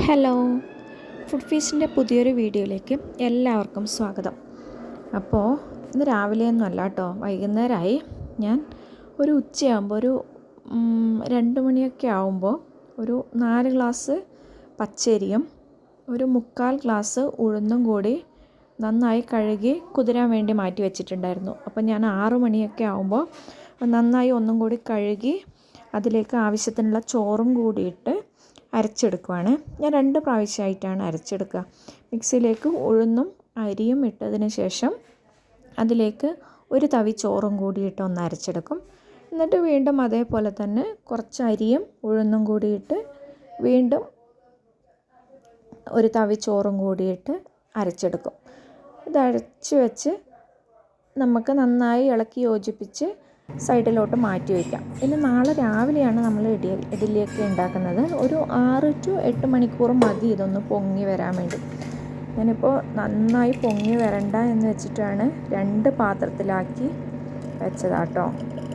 Hello, food ഫീസ്റ്റിൻ്റെ പുതിയൊരു വീഡിയോയിലേക്ക് എല്ലാവർക്കും സ്വാഗതം. അപ്പോൾ ഇന്ന് രാവിലെയൊന്നും അല്ല കേട്ടോ, വൈകുന്നേരമായി. ഞാൻ ഒരു ഉച്ചയാകുമ്പോൾ ഒരു 2 മണിയൊക്കെ ആകുമ്പോൾ ഒരു 4 ഗ്ലാസ് പച്ചരിയും ഒരു 3/4 ഗ്ലാസ് ഉഴുന്നും കൂടി നന്നായി കഴുകി കുതിരാൻ വേണ്ടി മാറ്റി വെച്ചിട്ടുണ്ടായിരുന്നു. അപ്പോൾ ഞാൻ 6 മണിയൊക്കെ ആകുമ്പോൾ നന്നായി ഒന്നും കൂടി കഴുകി അതിലേക്ക് ആവശ്യത്തിനുള്ള ചോറും കൂടിയിട്ട് അരച്ചെടുക്കുവാണ്. ഞാൻ 2 പ്രാവശ്യമായിട്ടാണ് അരച്ചെടുക്കുക. മിക്സിയിലേക്ക് ഉഴുന്നും അരിയും ഇട്ടതിന് ശേഷം അതിലേക്ക് ഒരു തവി ചോറും കൂടിയിട്ട് ഒന്ന് അരച്ചെടുക്കും. എന്നിട്ട് വീണ്ടും അതേപോലെ തന്നെ കുറച്ച് അരിയും ഉഴുന്നും കൂടിയിട്ട് വീണ്ടും ഒരു തവി ചോറും കൂടിയിട്ട് അരച്ചെടുക്കും. ഇത് അരച്ച് വെച്ച് നമുക്ക് നന്നായി ഇളക്കി യോജിപ്പിച്ച് സൈഡിലോട്ട് മാറ്റി വയ്ക്കാം. ഇനി നാളെ രാവിലെയാണ് നമ്മൾ ഇഡ്ഡലിയൊക്കെ ഉണ്ടാക്കുന്നത്. ഒരു 6 to 8 മണിക്കൂർ മതി ഇതൊന്ന് പൊങ്ങി വരാൻ വേണ്ടി. ഞാനിപ്പോൾ നന്നായി പൊങ്ങി വരണ്ട എന്ന് വെച്ചിട്ടാണ് 2 പാത്രത്തിലാക്കി വെച്ചതാട്ടോ.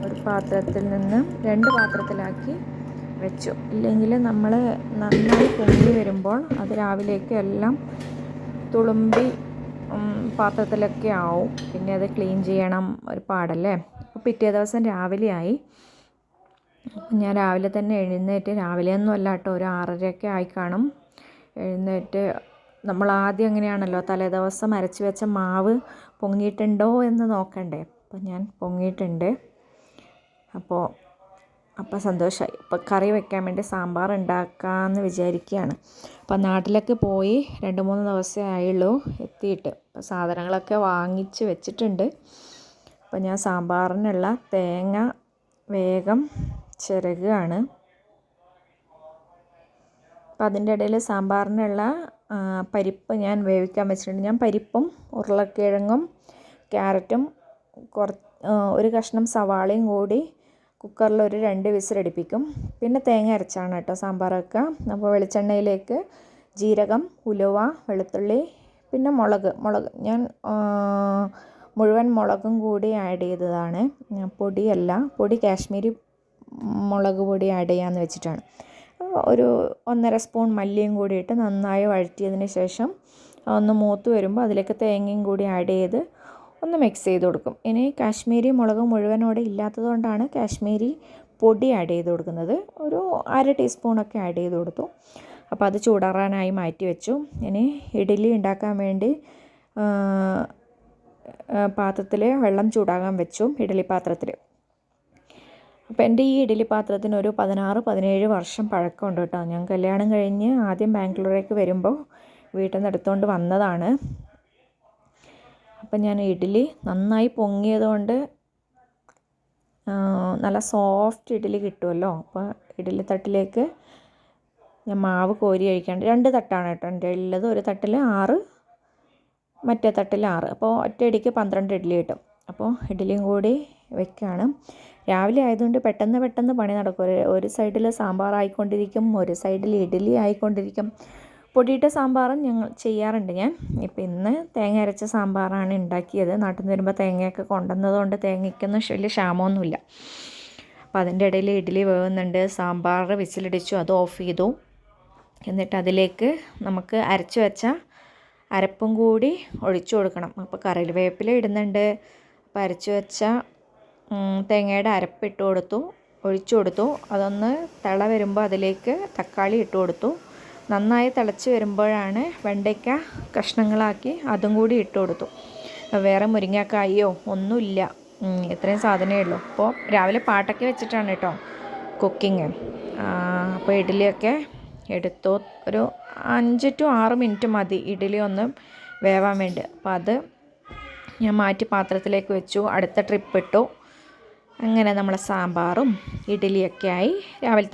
ഒരു പാത്രത്തിൽ നിന്ന് 2 പാത്രത്തിലാക്കി വെച്ചു. ഇല്ലെങ്കിൽ നമ്മൾ നന്നായി പൊങ്ങി വരുമ്പോൾ അത് രാവിലേക്ക് എല്ലാം തുളുമ്പി പാത്രത്തിലൊക്കെ ആവും. പിന്നെ അത് ക്ലീൻ ചെയ്യണം, ഒരു പാടല്ലേ. അപ്പോൾ പിറ്റേ ദിവസം രാവിലെയായി. ഞാൻ രാവിലെ തന്നെ എഴുന്നേറ്റ്, രാവിലെയൊന്നും അല്ല കേട്ടോ, ഒരു 6:30 ആയി കാണും. എഴുന്നേറ്റ് നമ്മൾ ആദ്യം അങ്ങനെയാണല്ലോ, തലേദിവസം അരച്ച് വെച്ച മാവ് പൊങ്ങിയിട്ടുണ്ടോ എന്ന് നോക്കണ്ടേ. അപ്പോൾ ഞാൻ പൊങ്ങിയിട്ടുണ്ട്. അപ്പോൾ സന്തോഷമായി. അപ്പോൾ കറി വെക്കാൻ വേണ്ടി സാമ്പാർ ഉണ്ടാക്കാമെന്ന് വിചാരിക്കുകയാണ്. അപ്പോൾ നാട്ടിലൊക്കെ പോയി 2-3 ദിവസമേ ആയുള്ളൂ എത്തിയിട്ട്. അപ്പോൾ സാധനങ്ങളൊക്കെ വാങ്ങിച്ച് വെച്ചിട്ടുണ്ട്. അപ്പോൾ ഞാൻ സാമ്പാറിനുള്ള തേങ്ങ വേഗം ചിരകുകയാണ്. അപ്പോൾ അതിൻ്റെ ഇടയിൽ സാമ്പാറിനുള്ള പരിപ്പ് ഞാൻ വേവിക്കാൻ വെച്ചിട്ടുണ്ട്. ഞാൻ പരിപ്പും ഉരുളക്കിഴങ്ങും ക്യാരറ്റും ഒരു കഷ്ണം സവാളയും കൂടി കുക്കറിൽ ഒരു 2 വിസിലടിപ്പിക്കും. പിന്നെ തേങ്ങ അരച്ചാണ് കേട്ടോ സാമ്പാർ വെക്കുക. അപ്പോൾ വെളിച്ചെണ്ണയിലേക്ക് ജീരകം, ഉലുവ, വെളുത്തുള്ളി, പിന്നെ മുളക് ഞാൻ മുഴുവൻ മുളകും കൂടി ആഡ് ചെയ്തതാണ്. പൊടിയല്ല, പൊടി കാശ്മീരി മുളക് പൊടി ആഡ് ചെയ്യാമെന്ന് വെച്ചിട്ടാണ്. ഒരു 1.5 സ്പൂൺ മല്ലിയും കൂടിയിട്ട് നന്നായി വഴറ്റിയതിന് ശേഷം ഒന്ന് മൂത്ത് വരുമ്പോൾ അതിലേക്ക് തേങ്ങയും കൂടി ആഡ് ചെയ്ത് ഒന്ന് മിക്സ് ചെയ്ത് കൊടുക്കും. ഇനി കാശ്മീരി മുളക് മുഴുവനോടെ ഇല്ലാത്തതുകൊണ്ടാണ് കാശ്മീരി പൊടി ആഡ് ചെയ്ത് കൊടുക്കുന്നത്. ഒരു 1/2 ടീസ്പൂണൊക്കെ ആഡ് ചെയ്ത് കൊടുത്തു. അപ്പോൾ അത് ചൂടാറാനായി മാറ്റി വെച്ചു. ഇനി ഇഡ്ഡലി ഉണ്ടാക്കാൻ വേണ്ടി പാത്രത്തിൽ വെള്ളം ചൂടാകാൻ വെച്ചു, ഇഡ്ഡലി പാത്രത്തിൽ. അപ്പോൾ എൻ്റെ ഈ ഇഡ്ഡലി പാത്രത്തിന് ഒരു 16-17 വർഷം പഴക്കമുണ്ട് കേട്ടോ. ഞാൻ കല്യാണം കഴിഞ്ഞ് ആദ്യം ബാംഗ്ലൂരേക്ക് വരുമ്പോൾ വീട്ടിൽ നിന്ന് എടുത്തുകൊണ്ട് വന്നതാണ്. അപ്പം ഞാൻ ഇഡ്ഡലി നന്നായി പൊങ്ങിയതുകൊണ്ട് നല്ല സോഫ്റ്റ് ഇഡ്ഡലി കിട്ടുമല്ലോ. അപ്പോൾ ഇഡ്ഡലി തട്ടിലേക്ക് ഞാൻ മാവ് കോരി ഒഴിക്കാണ്ട് 2 തട്ടാണ് കേട്ടോ എൻ്റെ ഉള്ളത്. ഒരു തട്ടിൽ 6, മറ്റേ തട്ടിൽ 6. അപ്പോൾ ഒറ്റയടിക്ക് 12 ഇഡ്ഡലി കിട്ടും. അപ്പോൾ ഇഡ്ഡലിയും കൂടി വെക്കുകയാണ്. രാവിലെ ആയതുകൊണ്ട് പെട്ടെന്ന് പണി നടക്കും. ഒരു സൈഡിൽ സാമ്പാർ ആയിക്കൊണ്ടിരിക്കും, ഒരു സൈഡിൽ ഇഡ്ഡലി ആയിക്കൊണ്ടിരിക്കും. പൊടിയിട്ട സാമ്പാറും ഞങ്ങൾ ചെയ്യാറുണ്ട് ഞാൻ. ഇപ്പോൾ ഇന്ന് തേങ്ങ അരച്ച സാമ്പാറാണ് ഉണ്ടാക്കിയത്. നാട്ടിൽ നിന്ന് വരുമ്പോൾ തേങ്ങയൊക്കെ കൊണ്ടുവന്നതുകൊണ്ട് തേങ്ങയ്ക്കൊന്നും വലിയ ക്ഷാമമൊന്നുമില്ല. അപ്പോൾ അതിൻ്റെ ഇടയിൽ ഇഡ്ഡലി വേവുന്നുണ്ട്. സാമ്പാർ വിസിലടിച്ചു, അത് ഓഫ് ചെയ്തു. എന്നിട്ട് അതിലേക്ക് നമുക്ക് അരച്ച് വെച്ച അരപ്പും കൂടി ഒഴിച്ചു കൊടുക്കണം. അപ്പോൾ കറിവേപ്പില ഇടുന്നുണ്ട്. അപ്പോൾ അരച്ച് വെച്ച തേങ്ങയുടെ അരപ്പ് ഒഴിച്ചു കൊടുത്തു. അതൊന്ന് തിള വരുമ്പോൾ അതിലേക്ക് തക്കാളി ഇട്ട് കൊടുത്തു. നന്നായി തിളച്ച് വരുമ്പോഴാണ് വെണ്ടയ്ക്ക കഷ്ണങ്ങളാക്കി അതും കൂടി ഇട്ട് കൊടുത്തു. വേറെ മുരിങ്ങക്കായോ ഒന്നുമില്ല, ഇത്രയും സാധനമേ ഉള്ളൂ. അപ്പോൾ രാവിലെ പാട്ടൊക്കെ വെച്ചിട്ടാണ് കേട്ടോ കുക്കിങ്. അപ്പോൾ ഇഡ്ഡലിയൊക്കെ എടുത്തു. ഒരു 5 to 6 മിനിറ്റ് മതി ഇഡ്ഡലി ഒന്ന് വേവാൻ വേണ്ടി. അപ്പോൾ അത് ഞാൻ മാറ്റി പാത്രത്തിലേക്ക് വെച്ചു. അടുത്ത ട്രിപ്പ് ഇട്ടു. അങ്ങനെ നമ്മളെ സാമ്പാറും ഇഡ്ഡലിയൊക്കെ ആയി. രാവിലത്തെ